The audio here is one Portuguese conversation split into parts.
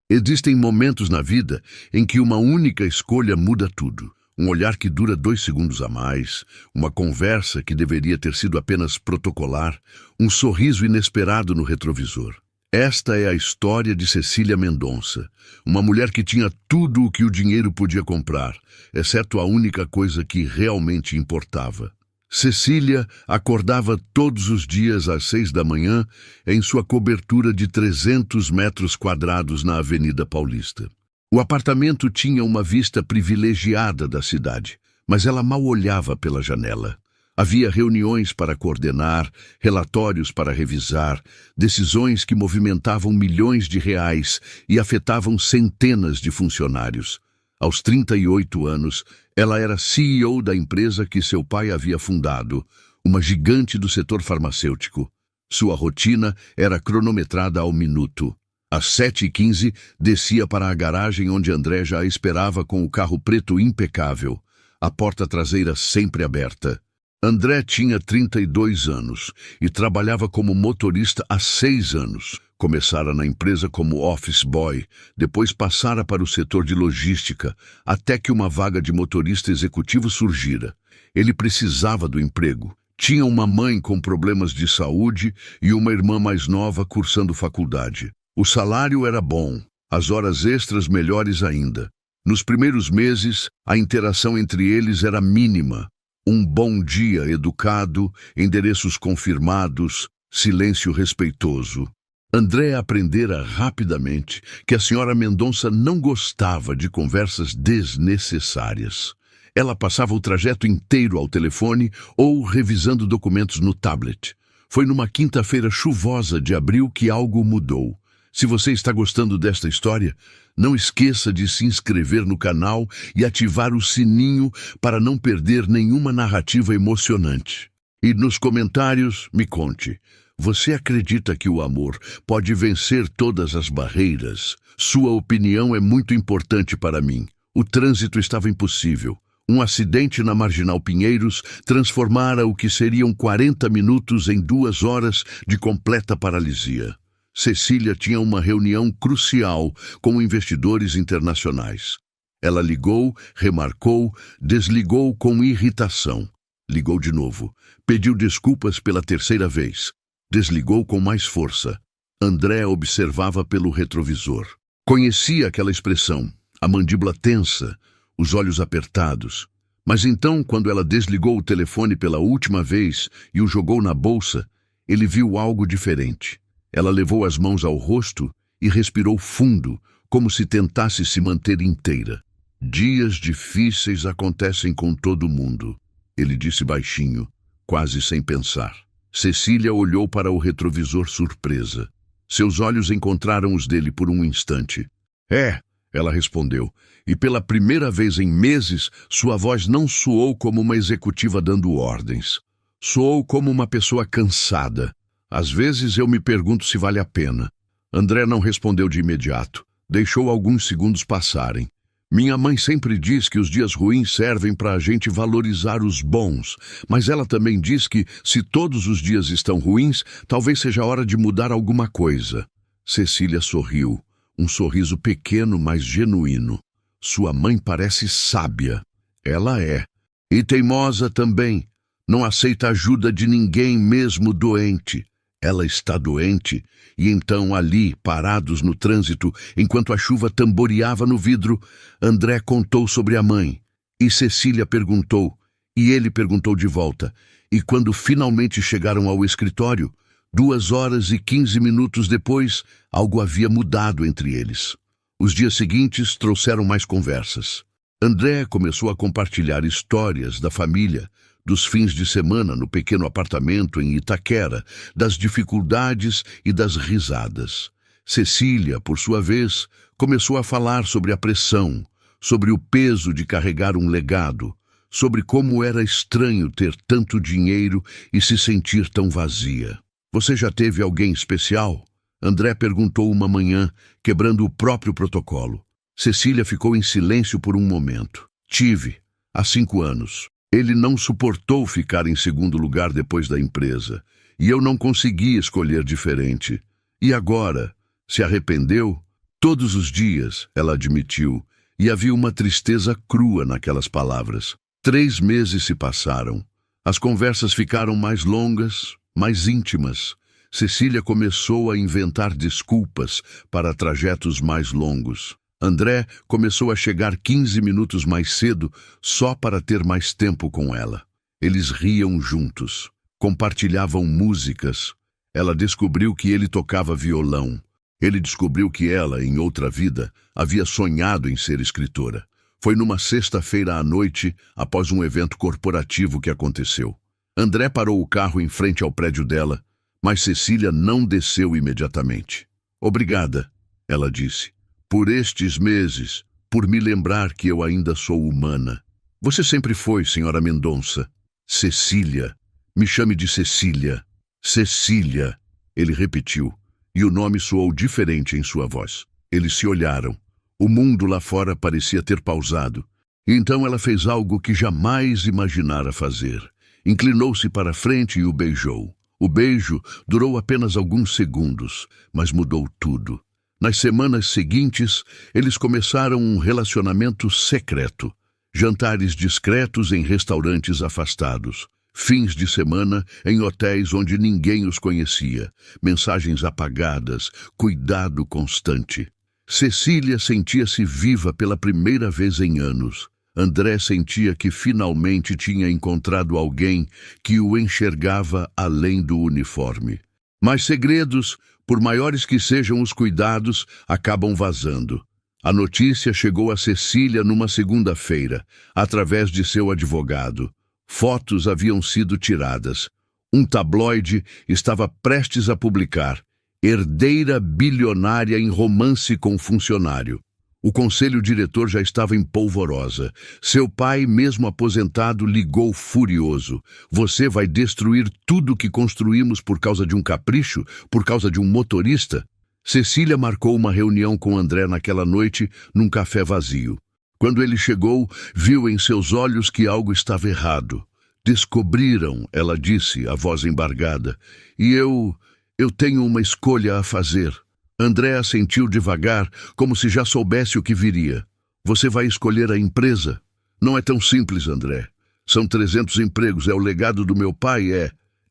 Existem momentos na vida em que uma única escolha muda tudo. Um olhar que dura 2 segundos a mais, uma conversa que deveria ter sido apenas protocolar, um sorriso inesperado no retrovisor. Esta é a história de Cecília Mendonça, uma mulher que tinha tudo o que o dinheiro podia comprar, exceto a única coisa que realmente importava. Cecília acordava todos os dias às 6 da manhã em sua cobertura de 300 metros quadrados na Avenida Paulista. O apartamento tinha uma vista privilegiada da cidade, mas ela mal olhava pela janela. Havia reuniões para coordenar, relatórios para revisar, decisões que movimentavam milhões de reais e afetavam centenas de funcionários. Aos 38 anos, ela era CEO da empresa que seu pai havia fundado, uma gigante do setor farmacêutico. Sua rotina era cronometrada ao minuto. Às 7h15, descia para a garagem onde André já a esperava com o carro preto impecável, a porta traseira sempre aberta. André tinha 32 anos e trabalhava como motorista há 6 anos. Começara na empresa como office boy, depois passara para o setor de logística, até que uma vaga de motorista executivo surgira. Ele precisava do emprego. Tinha uma mãe com problemas de saúde e uma irmã mais nova cursando faculdade. O salário era bom, as horas extras melhores ainda. Nos primeiros meses, a interação entre eles era mínima. Um bom dia educado, endereços confirmados, silêncio respeitoso. André aprendera rapidamente que a senhora Mendonça não gostava de conversas desnecessárias. Ela passava o trajeto inteiro ao telefone ou revisando documentos no tablet. Foi numa quinta-feira chuvosa de abril que algo mudou. Se você está gostando desta história, não esqueça de se inscrever no canal e ativar o sininho para não perder nenhuma narrativa emocionante. E nos comentários, me conte. Você acredita que o amor pode vencer todas as barreiras? Sua opinião é muito importante para mim. O trânsito estava impossível. Um acidente na Marginal Pinheiros transformara o que seriam 40 minutos em 2 horas de completa paralisia. Cecília tinha uma reunião crucial com investidores internacionais. Ela ligou, remarcou, desligou com irritação. Ligou de novo. Pediu desculpas pela 3ª vez. Desligou com mais força. André observava pelo retrovisor. Conhecia aquela expressão, a mandíbula tensa, os olhos apertados. Mas então, quando ela desligou o telefone pela última vez e o jogou na bolsa, ele viu algo diferente. Ela levou as mãos ao rosto e respirou fundo, como se tentasse se manter inteira. Dias difíceis acontecem com todo mundo, ele disse baixinho, quase sem pensar. Cecília olhou para o retrovisor surpresa. Seus olhos encontraram os dele por um instante. É, ela respondeu, e pela primeira vez em meses, sua voz não soou como uma executiva dando ordens. Soou como uma pessoa cansada. Às vezes eu me pergunto se vale a pena. André não respondeu de imediato. Deixou alguns segundos passarem. Minha mãe sempre diz que os dias ruins servem para a gente valorizar os bons, mas ela também diz que, se todos os dias estão ruins, talvez seja hora de mudar alguma coisa. Cecília sorriu, um sorriso pequeno, mas genuíno. Sua mãe parece sábia. Ela é. E teimosa também. Não aceita ajuda de ninguém, mesmo doente. Ela está doente, e então ali, parados no trânsito, enquanto a chuva tamboreava no vidro, André contou sobre a mãe. E Cecília perguntou, e ele perguntou de volta. E quando finalmente chegaram ao escritório, 2 horas e 15 minutos depois, algo havia mudado entre eles. Os dias seguintes trouxeram mais conversas. André começou a compartilhar histórias da família, dos fins de semana no pequeno apartamento em Itaquera, das dificuldades e das risadas. Cecília, por sua vez, começou a falar sobre a pressão, sobre o peso de carregar um legado, sobre como era estranho ter tanto dinheiro e se sentir tão vazia. Você já teve alguém especial? André perguntou uma manhã, quebrando o próprio protocolo. Cecília ficou em silêncio por um momento. Tive, há 5 anos. Ele não suportou ficar em segundo lugar depois da empresa, e eu não consegui escolher diferente. E agora? Se arrependeu? Todos os dias, ela admitiu, e havia uma tristeza crua naquelas palavras. 3 meses se passaram. As conversas ficaram mais longas, mais íntimas. Cecília começou a inventar desculpas para trajetos mais longos. André começou a chegar 15 minutos mais cedo só para ter mais tempo com ela. Eles riam juntos, compartilhavam músicas. Ela descobriu que ele tocava violão. Ele descobriu que ela, em outra vida, havia sonhado em ser escritora. Foi numa sexta-feira à noite, após um evento corporativo que aconteceu. André parou o carro em frente ao prédio dela, mas Cecília não desceu imediatamente. Obrigada, ela disse, por estes meses, por me lembrar que eu ainda sou humana. Você sempre foi, senhora Mendonça. Cecília. Me chame de Cecília. Cecília, ele repetiu, e o nome soou diferente em sua voz. Eles se olharam. O mundo lá fora parecia ter pausado. E então ela fez algo que jamais imaginara fazer. Inclinou-se para a frente e o beijou. O beijo durou apenas alguns segundos, mas mudou tudo. Nas semanas seguintes, eles começaram um relacionamento secreto. Jantares discretos em restaurantes afastados. Fins de semana em hotéis onde ninguém os conhecia. Mensagens apagadas, cuidado constante. Cecília sentia-se viva pela primeira vez em anos. André sentia que finalmente tinha encontrado alguém que o enxergava além do uniforme. Mas segredos, por maiores que sejam os cuidados, acabam vazando. A notícia chegou a Cecília numa segunda-feira, através de seu advogado. Fotos haviam sido tiradas. Um tabloide estava prestes a publicar herdeira bilionária em romance com funcionário. O conselho diretor já estava em polvorosa. Seu pai, mesmo aposentado, ligou furioso. Você vai destruir tudo que construímos por causa de um capricho? Por causa de um motorista? Cecília marcou uma reunião com André naquela noite, num café vazio. Quando ele chegou, viu em seus olhos que algo estava errado. Descobriram, ela disse, a voz embargada, e eu tenho uma escolha a fazer. André assentiu devagar, como se já soubesse o que viria. Você vai escolher a empresa? Não é tão simples, André. São 300 empregos, é o legado do meu pai,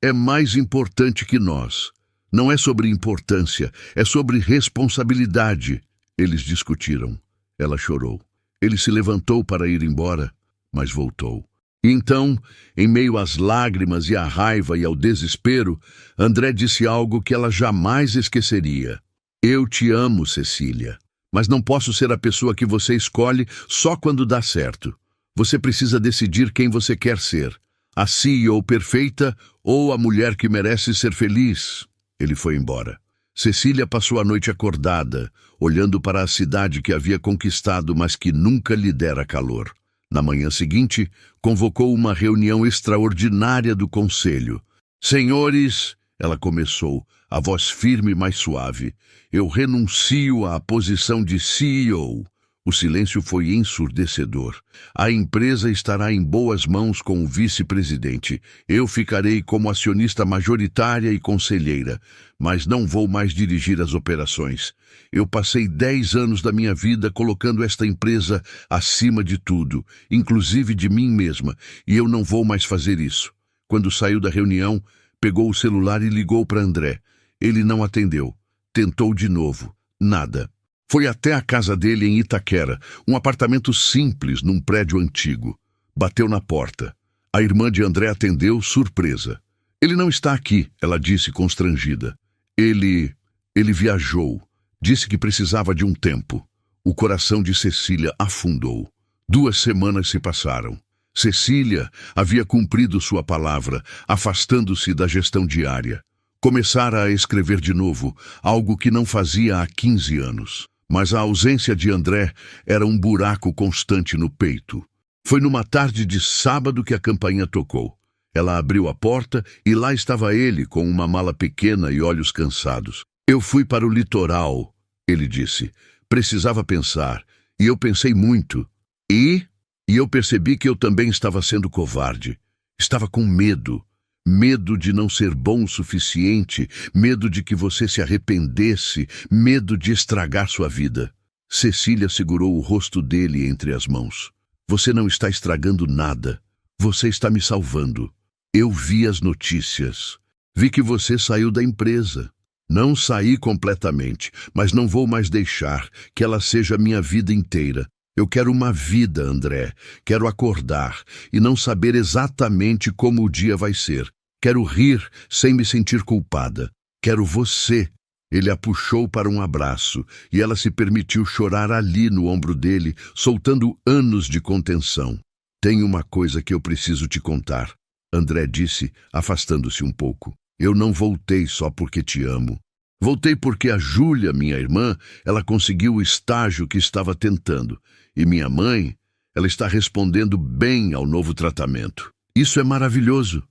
é mais importante que nós. Não é sobre importância, é sobre responsabilidade. Eles discutiram. Ela chorou. Ele se levantou para ir embora, mas voltou. E então, em meio às lágrimas e à raiva e ao desespero, André disse algo que ela jamais esqueceria. Eu te amo, Cecília, mas não posso ser a pessoa que você escolhe só quando dá certo. Você precisa decidir quem você quer ser, a CEO perfeita ou a mulher que merece ser feliz. Ele foi embora. Cecília passou a noite acordada, olhando para a cidade que havia conquistado, mas que nunca lhe dera calor. Na manhã seguinte, convocou uma reunião extraordinária do conselho. Senhores, ela começou, a voz firme e mais suave, eu renuncio à posição de CEO. O silêncio foi ensurdecedor. A empresa estará em boas mãos com o vice-presidente. Eu ficarei como acionista majoritária e conselheira, mas não vou mais dirigir as operações. Eu passei 10 anos da minha vida colocando esta empresa acima de tudo, inclusive de mim mesma, e eu não vou mais fazer isso. Quando saiu da reunião, pegou o celular e ligou para André. Ele não atendeu. Tentou de novo. Nada. Foi até a casa dele em Itaquera, um apartamento simples num prédio antigo. Bateu na porta. A irmã de André atendeu, surpresa. Ele não está aqui, ela disse constrangida. Ele viajou. Disse que precisava de um tempo. O coração de Cecília afundou. 2 semanas se passaram. Cecília havia cumprido sua palavra, afastando-se da gestão diária. Começara a escrever de novo, algo que não fazia há 15 anos. Mas a ausência de André era um buraco constante no peito. Foi numa tarde de sábado que a campainha tocou. Ela abriu a porta e lá estava ele, com uma mala pequena e olhos cansados. Eu fui para o litoral, ele disse. Precisava pensar, e eu pensei muito. E eu percebi que eu também estava sendo covarde. Estava com medo. Medo de não ser bom o suficiente, medo de que você se arrependesse, medo de estragar sua vida. Cecília segurou o rosto dele entre as mãos. Você não está estragando nada. Você está me salvando. Eu vi as notícias. Vi que você saiu da empresa. Não saí completamente, mas não vou mais deixar que ela seja minha vida inteira. Eu quero uma vida, André. Quero acordar e não saber exatamente como o dia vai ser. Quero rir sem me sentir culpada. Quero você. Ele a puxou para um abraço e ela se permitiu chorar ali no ombro dele, soltando anos de contenção. Tenho uma coisa que eu preciso te contar, André disse, afastando-se um pouco. Eu não voltei só porque te amo. Voltei porque a Júlia, minha irmã, ela conseguiu o estágio que estava tentando. E minha mãe, ela está respondendo bem ao novo tratamento. Isso é maravilhoso.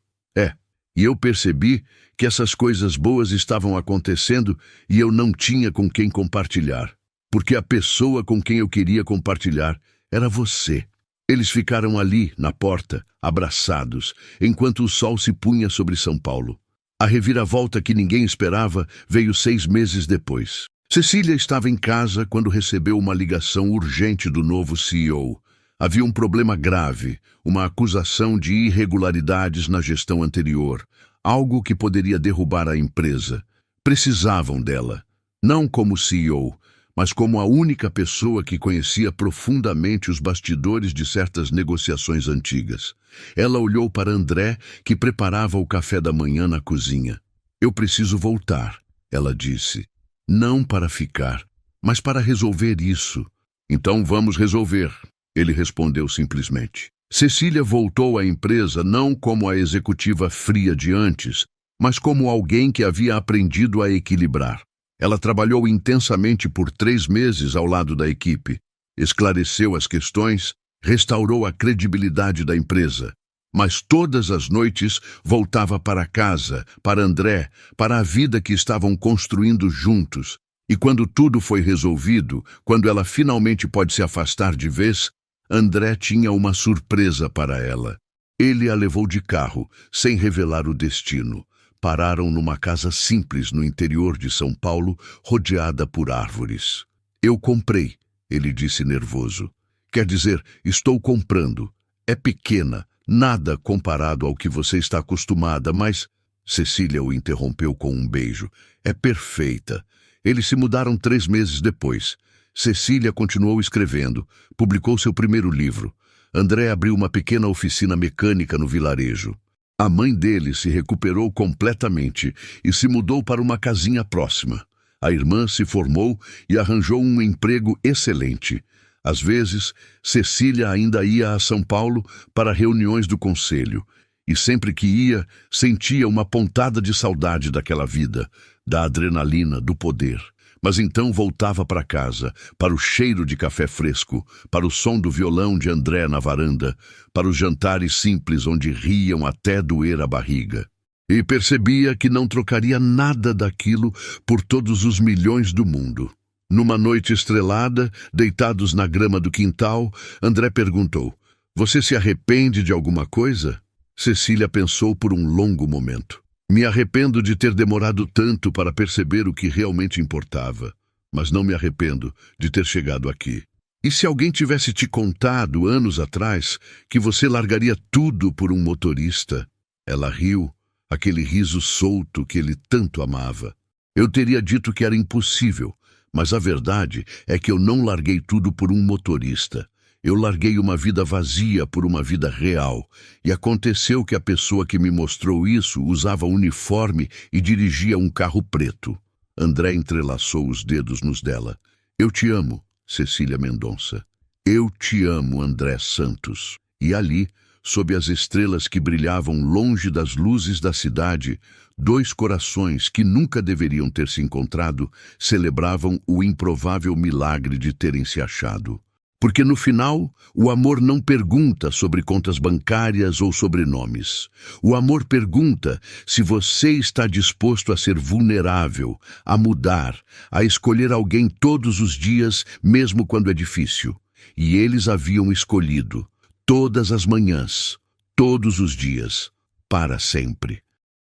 E eu percebi que essas coisas boas estavam acontecendo e eu não tinha com quem compartilhar. Porque a pessoa com quem eu queria compartilhar era você. Eles ficaram ali, na porta, abraçados, enquanto o sol se punha sobre São Paulo. A reviravolta que ninguém esperava veio 6 meses depois. Cecília estava em casa quando recebeu uma ligação urgente do novo CEO. Havia um problema grave, uma acusação de irregularidades na gestão anterior, algo que poderia derrubar a empresa. Precisavam dela, não como CEO, mas como a única pessoa que conhecia profundamente os bastidores de certas negociações antigas. Ela olhou para André, que preparava o café da manhã na cozinha. Eu preciso voltar, ela disse. Não para ficar, mas para resolver isso. Então vamos resolver. Ele respondeu simplesmente. Cecília voltou à empresa não como a executiva fria de antes, mas como alguém que havia aprendido a equilibrar. Ela trabalhou intensamente por 3 meses ao lado da equipe, esclareceu as questões, restaurou a credibilidade da empresa. Mas todas as noites voltava para casa, para André, para a vida que estavam construindo juntos. E quando tudo foi resolvido, quando ela finalmente pode se afastar de vez, André tinha uma surpresa para ela. Ele a levou de carro, sem revelar o destino. Pararam numa casa simples no interior de São Paulo, rodeada por árvores. Eu comprei, ele disse nervoso. Quer dizer, estou comprando. É pequena, nada comparado ao que você está acostumada, mas... Cecília o interrompeu com um beijo. É perfeita. Eles se mudaram 3 meses depois. Cecília continuou escrevendo, publicou seu primeiro livro. André abriu uma pequena oficina mecânica no vilarejo. A mãe dele se recuperou completamente e se mudou para uma casinha próxima. A irmã se formou e arranjou um emprego excelente. Às vezes, Cecília ainda ia a São Paulo para reuniões do conselho. E sempre que ia, sentia uma pontada de saudade daquela vida, da adrenalina, do poder. Mas então voltava para casa, para o cheiro de café fresco, para o som do violão de André na varanda, para os jantares simples onde riam até doer a barriga. E percebia que não trocaria nada daquilo por todos os milhões do mundo. Numa noite estrelada, deitados na grama do quintal, André perguntou: "Você se arrepende de alguma coisa?" Cecília pensou por um longo momento. Me arrependo de ter demorado tanto para perceber o que realmente importava, mas não me arrependo de ter chegado aqui. E se alguém tivesse te contado, anos atrás, que você largaria tudo por um motorista? Ela riu, aquele riso solto que ele tanto amava. Eu teria dito que era impossível, mas a verdade é que eu não larguei tudo por um motorista. Eu larguei uma vida vazia por uma vida real, e aconteceu que a pessoa que me mostrou isso usava uniforme e dirigia um carro preto. André entrelaçou os dedos nos dela. Eu te amo, Cecília Mendonça. Eu te amo, André Santos. E ali, sob as estrelas que brilhavam longe das luzes da cidade, 2 corações que nunca deveriam ter se encontrado celebravam o improvável milagre de terem se achado. Porque no final, o amor não pergunta sobre contas bancárias ou sobrenomes. O amor pergunta se você está disposto a ser vulnerável, a mudar, a escolher alguém todos os dias, mesmo quando é difícil. E eles haviam escolhido, todas as manhãs, todos os dias, para sempre.